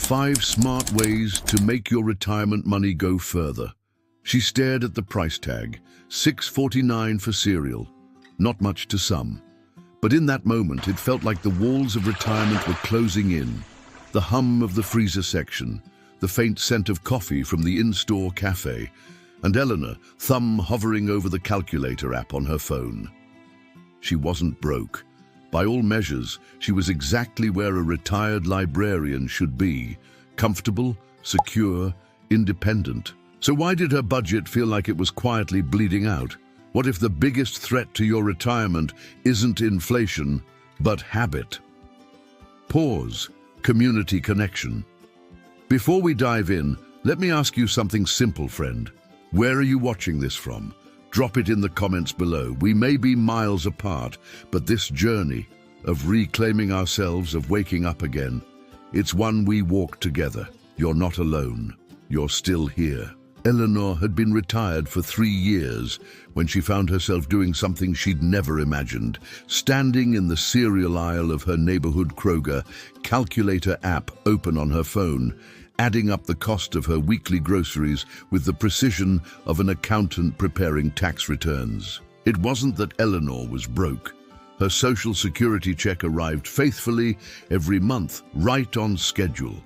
5 smart ways to make your retirement money go further. She stared at the price tag, $6.49 for cereal. Not much to some. But in that moment, it felt like the walls of retirement were closing in. The hum of the freezer section, the faint scent of coffee from the in-store cafe, and Eleanor, thumb hovering over the calculator app on her phone. She wasn't broke. By all measures, she was exactly where a retired librarian should be: comfortable, secure, independent. So why did her budget feel like it was quietly bleeding out? What if the biggest threat to your retirement isn't inflation, but habit? Pause. Community connection. Before we dive in, let me ask you something simple, friend. Where are you watching this from? Drop it in the comments below. We may be miles apart, but this journey of reclaiming ourselves, of waking up again, it's one we walk together. You're not alone. You're still here. Eleanor had been retired for 3 years when she found herself doing something she'd never imagined, standing in the cereal aisle of her neighborhood Kroger, calculator app open on her phone, adding up the cost of her weekly groceries with the precision of an accountant preparing tax returns. It wasn't that Eleanor was broke. Her Social Security check arrived faithfully every month, right on schedule.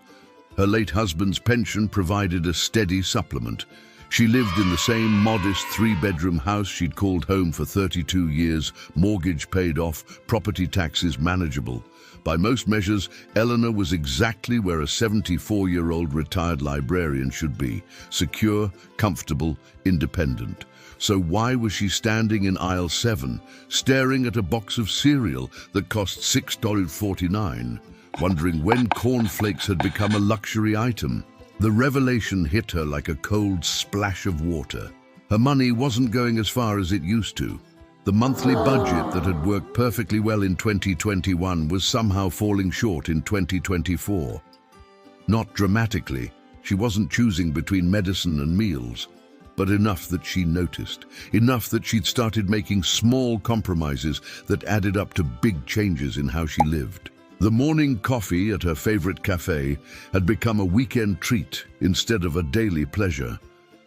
Her late husband's pension provided a steady supplement. She lived in the same modest 3-bedroom house she'd called home for 32 years, mortgage paid off, property taxes manageable. By most measures, Eleanor was exactly where a 74-year-old retired librarian should be: secure, comfortable, independent. So why was she standing in aisle 7, staring at a box of cereal that cost $6.49, wondering when cornflakes had become a luxury item? The revelation hit her like a cold splash of water. Her money wasn't going as far as it used to. The monthly budget that had worked perfectly well in 2021 was somehow falling short in 2024. Not dramatically. She wasn't choosing between medicine and meals, but enough that she noticed, enough that she'd started making small compromises that added up to big changes in how she lived. The morning coffee at her favorite cafe had become a weekend treat instead of a daily pleasure.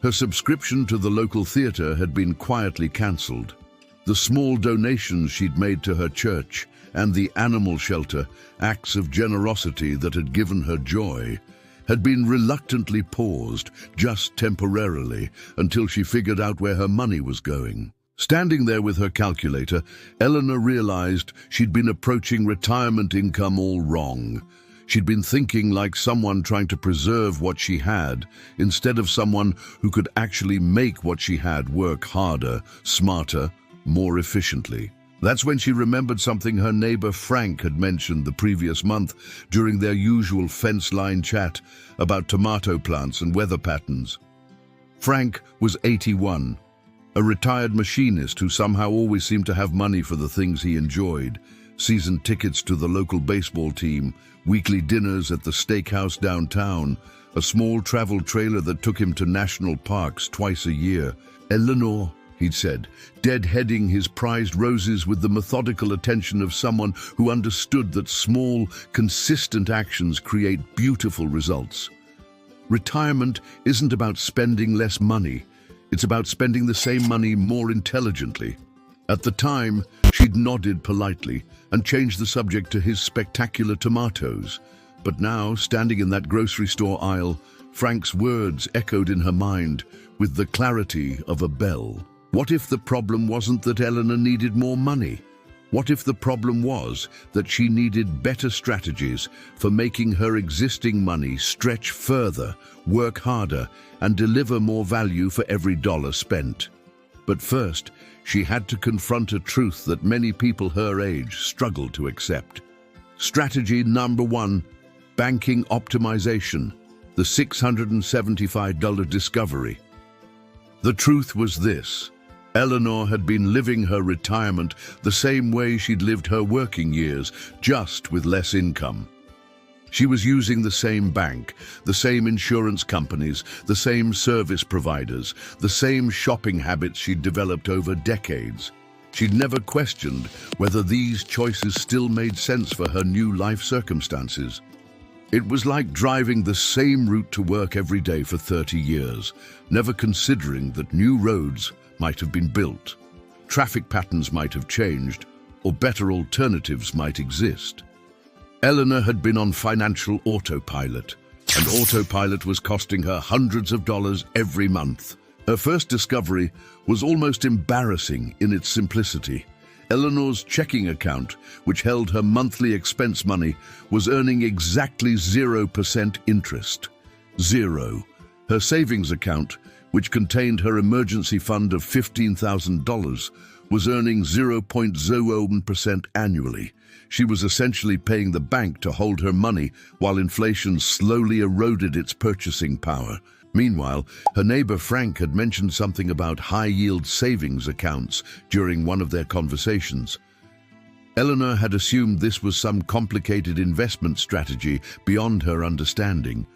Her subscription to the local theater had been quietly cancelled. The small donations she'd made to her church and the animal shelter, acts of generosity that had given her joy, had been reluctantly paused, just temporarily, until she figured out where her money was going. Standing there with her calculator, Eleanor realized she'd been approaching retirement income all wrong. She'd been thinking like someone trying to preserve what she had, instead of someone who could actually make what she had work harder, smarter, more efficiently. That's when she remembered something her neighbor Frank had mentioned the previous month during their usual fence-line chat about tomato plants and weather patterns. Frank was 81, a retired machinist who somehow always seemed to have money for the things he enjoyed: season tickets to the local baseball team, weekly dinners at the steakhouse downtown, a small travel trailer that took him to national parks twice a year. "Eleanor," he'd said, deadheading his prized roses with the methodical attention of someone who understood that small, consistent actions create beautiful results. Retirement isn't about spending less money. It's about spending the same money more intelligently. At the time, she'd nodded politely and changed the subject to his spectacular tomatoes. But now, standing in that grocery store aisle, Frank's words echoed in her mind with the clarity of a bell. What if the problem wasn't that Eleanor needed more money? What if the problem was that she needed better strategies for making her existing money stretch further, work harder, and deliver more value for every dollar spent? But first, she had to confront a truth that many people her age struggle to accept. Strategy number 1, banking optimization, the $675 discovery. The truth was this: Eleanor had been living her retirement the same way she'd lived her working years, just with less income. She was using the same bank, the same insurance companies, the same service providers, the same shopping habits she'd developed over decades. She'd never questioned whether these choices still made sense for her new life circumstances. It was like driving the same route to work every day for 30 years, never considering that new roads might have been built, traffic patterns might have changed, or better alternatives might exist. Eleanor had been on financial autopilot, and autopilot was costing her hundreds of dollars every month. Her first discovery was almost embarrassing in its simplicity. Eleanor's checking account, which held her monthly expense money, was earning exactly 0% interest. Zero. Her savings account, which contained her emergency fund of $15,000, was earning 0.01% annually. She was essentially paying the bank to hold her money while inflation slowly eroded its purchasing power. Meanwhile, her neighbor Frank had mentioned something about high-yield savings accounts during one of their conversations. Eleanor had assumed this was some complicated investment strategy beyond her understanding.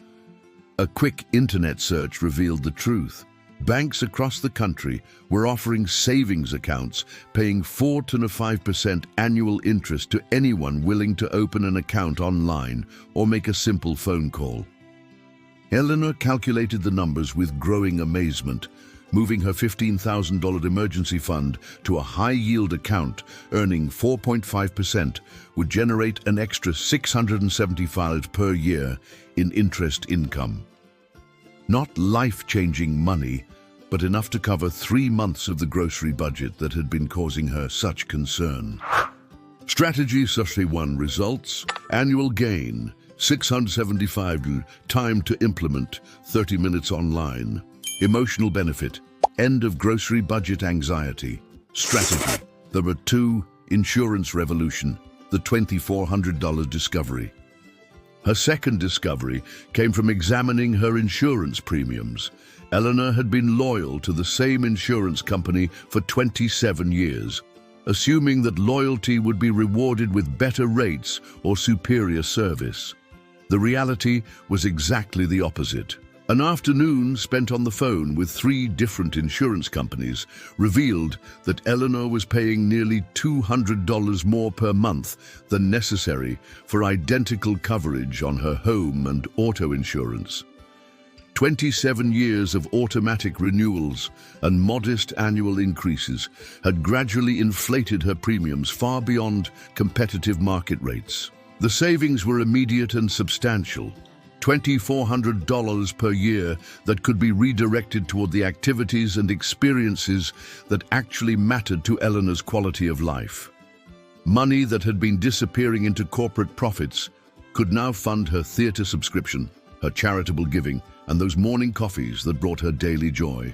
A quick internet search revealed the truth. Banks across the country were offering savings accounts, paying 4 to 5% annual interest to anyone willing to open an account online or make a simple phone call. Eleanor calculated the numbers with growing amazement. Moving her $15,000 emergency fund to a high-yield account earning 4.5% would generate an extra $675 per year in interest income. Not life-changing money, but enough to cover 3 months of the grocery budget that had been causing her such concern. Strategy 1. Results: annual gain $675, time to implement 30 minutes online. Emotional benefit: end of grocery budget anxiety. Strategy 2. Insurance revolution, the $2,400 discovery. Her second discovery came from examining her insurance premiums. Eleanor had been loyal to the same insurance company for 27 years, assuming that loyalty would be rewarded with better rates or superior service. The reality was exactly the opposite. An afternoon spent on the phone with 3 different insurance companies revealed that Eleanor was paying nearly $200 more per month than necessary for identical coverage on her home and auto insurance. 27 years of automatic renewals and modest annual increases had gradually inflated her premiums far beyond competitive market rates. The savings were immediate and substantial, $2,400 per year that could be redirected toward the activities and experiences that actually mattered to Eleanor's quality of life. Money that had been disappearing into corporate profits could now fund her theater subscription, her charitable giving, and those morning coffees that brought her daily joy.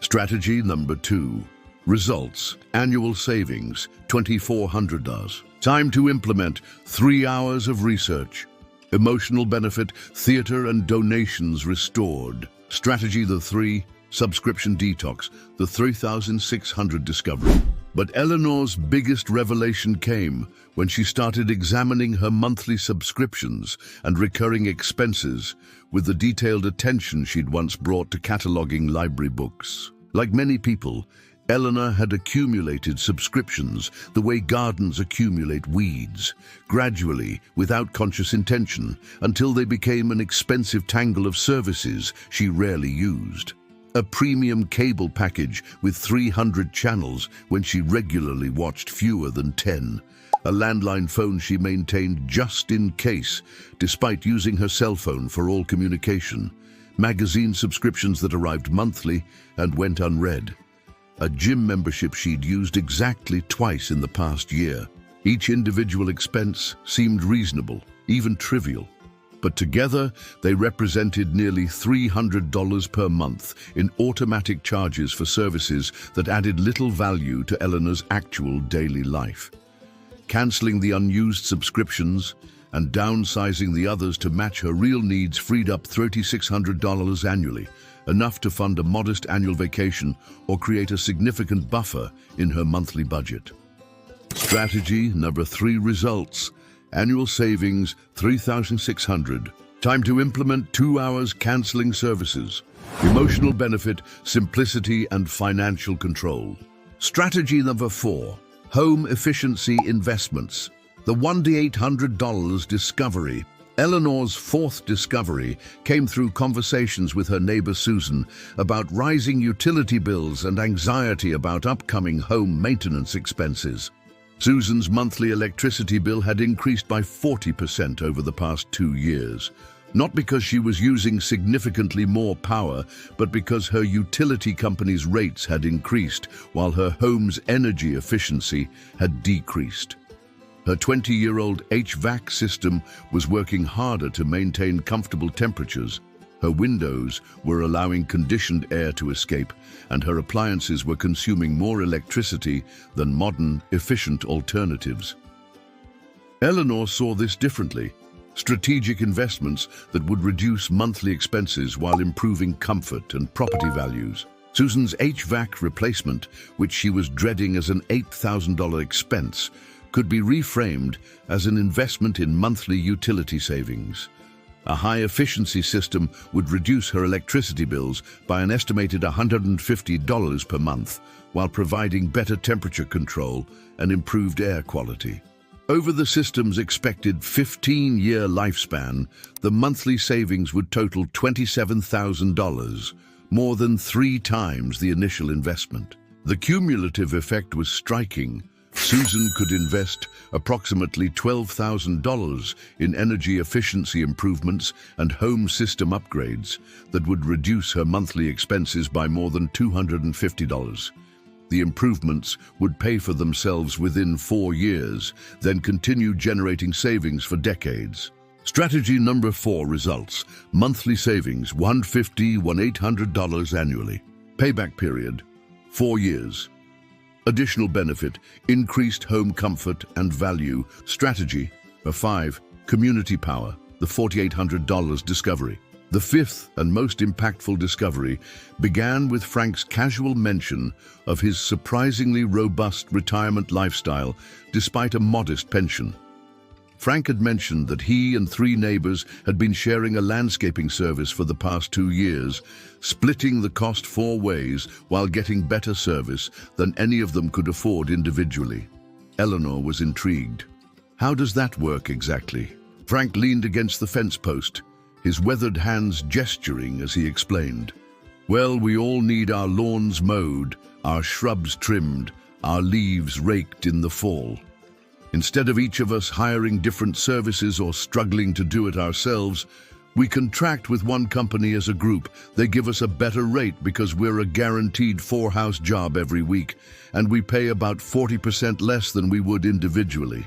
Strategy 2. Results: annual savings $2,400. Time to implement 3 hours of research. Emotional benefit: theater and donations restored. Strategy 3. Subscription detox, the 3,600 discovery. But Eleanor's biggest revelation came when she started examining her monthly subscriptions and recurring expenses with the detailed attention she'd once brought to cataloging library books. Like many people, Eleanor had accumulated subscriptions the way gardens accumulate weeds, gradually, without conscious intention, until they became an expensive tangle of services she rarely used. A premium cable package with 300 channels when she regularly watched fewer than 10. A landline phone she maintained just in case, despite using her cell phone for all communication. Magazine subscriptions that arrived monthly and went unread. A gym membership she'd used exactly twice in the past year. Each individual expense seemed reasonable, even trivial. But together, they represented nearly $300 per month in automatic charges for services that added little value to Eleanor's actual daily life. Canceling the unused subscriptions and downsizing the others to match her real needs freed up $3,600 annually, enough to fund a modest annual vacation or create a significant buffer in her monthly budget. Strategy 3. Results: annual savings $3,600. Time to implement 2 hours canceling services. Emotional benefit: simplicity and financial control. Strategy 4. Home efficiency investments. The $1,800 discovery. Eleanor's fourth discovery came through conversations with her neighbor Susan about rising utility bills and anxiety about upcoming home maintenance expenses. Susan's monthly electricity bill had increased by 40% over the past 2 years. Not because she was using significantly more power, but because her utility company's rates had increased while her home's energy efficiency had decreased. Her 20-year-old HVAC system was working harder to maintain comfortable temperatures. Her windows were allowing conditioned air to escape, and her appliances were consuming more electricity than modern, efficient alternatives. Eleanor saw this differently. Strategic investments that would reduce monthly expenses while improving comfort and property values. Susan's HVAC replacement, which she was dreading as an $8,000 expense, could be reframed as an investment in monthly utility savings. A high-efficiency system would reduce her electricity bills by an estimated $150 per month, while providing better temperature control and improved air quality. Over the system's expected 15-year lifespan, the monthly savings would total $27,000, more than 3 times the initial investment. The cumulative effect was striking. Susan could invest approximately $12,000 in energy efficiency improvements and home system upgrades that would reduce her monthly expenses by more than $250. The improvements would pay for themselves within 4 years, then continue generating savings for decades. Strategy number 4 results: monthly savings $150–$800 annually. Payback period 4 years. Additional benefit: increased home comfort and value. Strategy 5. Community power, the $4,800 discovery. The fifth and most impactful discovery began with Frank's casual mention of his surprisingly robust retirement lifestyle despite a modest pension. Frank had mentioned that he and 3 neighbors had been sharing a landscaping service for the past 2 years, splitting the cost 4 ways while getting better service than any of them could afford individually. Eleanor was intrigued. How does that work exactly? Frank leaned against the fence post, his weathered hands gesturing as he explained. Well, we all need our lawns mowed, our shrubs trimmed, our leaves raked in the fall. Instead of each of us hiring different services or struggling to do it ourselves, we contract with one company as a group. They give us a better rate because we're a guaranteed 4-house job every week, and we pay about 40% less than we would individually.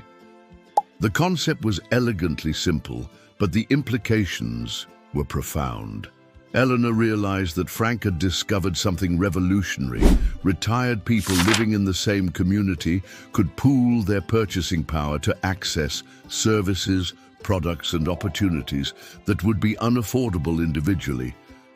The concept was elegantly simple, but the implications were profound. Eleanor realized that Frank had discovered something revolutionary. Retired people living in the same community could pool their purchasing power to access services, products, and opportunities that would be unaffordable individually,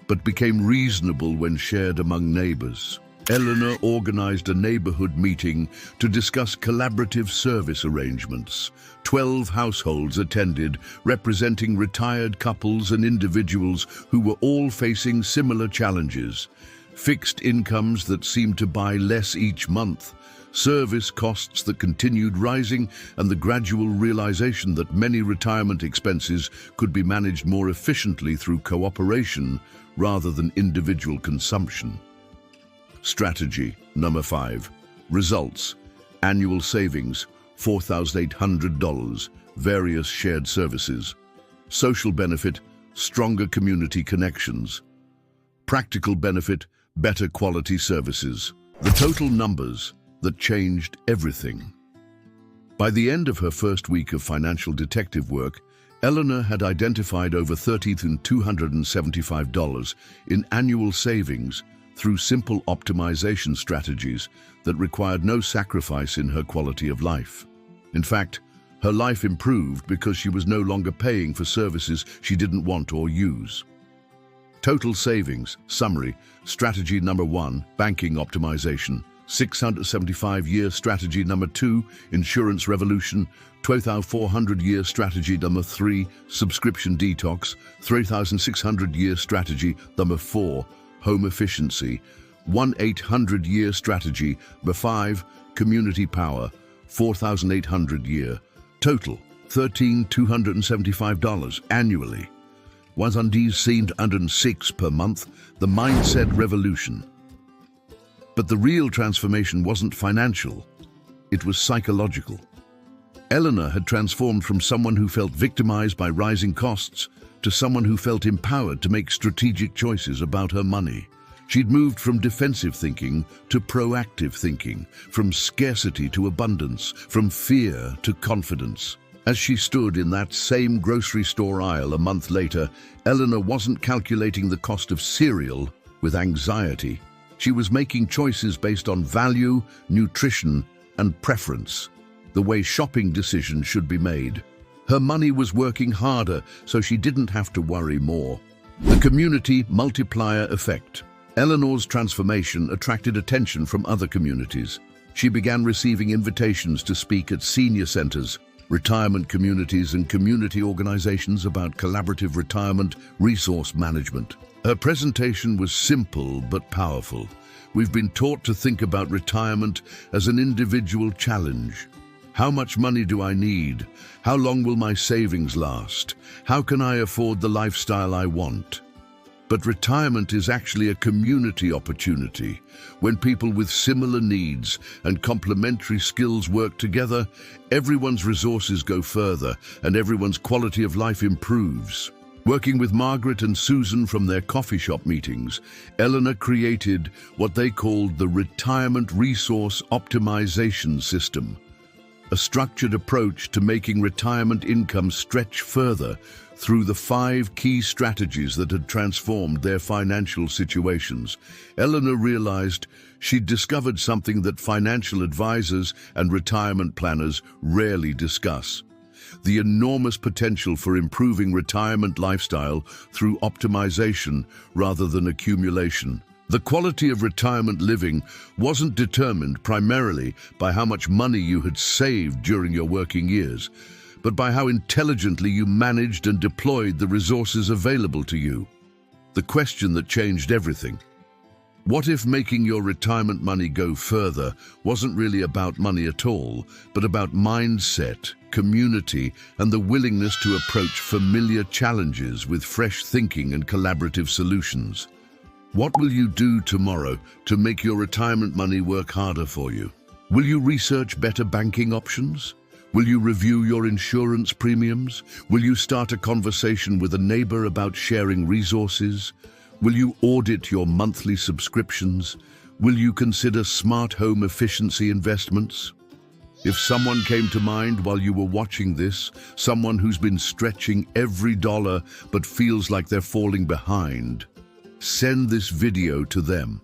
but became reasonable when shared among neighbors. Eleanor organized a neighborhood meeting to discuss collaborative service arrangements. 12 households attended, representing retired couples and individuals who were all facing similar challenges. Fixed incomes that seemed to buy less each month, service costs that continued rising, and the gradual realization that many retirement expenses could be managed more efficiently through cooperation rather than individual consumption. Strategy number 5. Results: annual savings $4,800, various shared services. Social benefit: stronger community connections. Practical benefit: better quality services. The total numbers that changed everything. By the end of her first week of financial detective work, Eleanor had identified over $30,275 in annual savings through simple optimization strategies that required no sacrifice in her quality of life. In fact, her life improved because she was no longer paying for services she didn't want or use. Total savings. Summary. Strategy number 1, banking optimization. 675-year strategy number 2, insurance revolution. 12,400-year strategy number 3, subscription detox. 3,600-year strategy number 4, home efficiency. 1,800-year strategy number 5, community power. 4,800-year. Total $13,275 annually. $106 per month, the mindset revolution. But the real transformation wasn't financial, it was psychological. Eleanor had transformed from someone who felt victimized by rising costs to someone who felt empowered to make strategic choices about her money. She'd moved from defensive thinking to proactive thinking, from scarcity to abundance, from fear to confidence. As she stood in that same grocery store aisle a month later, Eleanor wasn't calculating the cost of cereal with anxiety. She was making choices based on value, nutrition, and preference, the way shopping decisions should be made. Her money was working harder, so she didn't have to worry more. The community multiplier effect. Eleanor's transformation attracted attention from other communities. She began receiving invitations to speak at senior centers, retirement communities, and community organizations about collaborative retirement resource management. Her presentation was simple but powerful. We've been taught to think about retirement as an individual challenge. How much money do I need? How long will my savings last? How can I afford the lifestyle I want? But retirement is actually a community opportunity. When people with similar needs and complementary skills work together, everyone's resources go further and everyone's quality of life improves. Working with Margaret and Susan from their coffee shop meetings, Eleanor created what they called the Retirement Resource Optimization System, a structured approach to making retirement income stretch further through the 5 key strategies that had transformed their financial situations. Eleanor realized she'd discovered something that financial advisors and retirement planners rarely discuss: the enormous potential for improving retirement lifestyle through optimization rather than accumulation. The quality of retirement living wasn't determined primarily by how much money you had saved during your working years, but by how intelligently you managed and deployed the resources available to you. The question that changed everything: what if making your retirement money go further wasn't really about money at all, but about mindset, community, and the willingness to approach familiar challenges with fresh thinking and collaborative solutions? What will you do tomorrow to make your retirement money work harder for you? Will you research better banking options? Will you review your insurance premiums? Will you start a conversation with a neighbor about sharing resources? Will you audit your monthly subscriptions? Will you consider smart home efficiency investments? If someone came to mind while you were watching this, someone who's been stretching every dollar but feels like they're falling behind, send this video to them.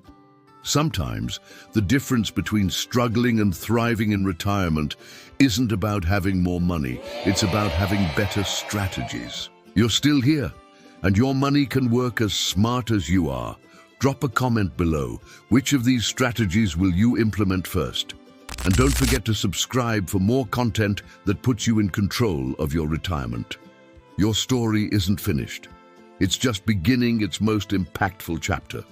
Sometimes the difference between struggling and thriving in retirement isn't about having more money, it's about having better strategies. You're still here, and your money can work as smart as you are. Drop a comment below. Which of these strategies will you implement first? And don't forget to subscribe for more content that puts you in control of your retirement. Your story isn't finished. It's just beginning its most impactful chapter.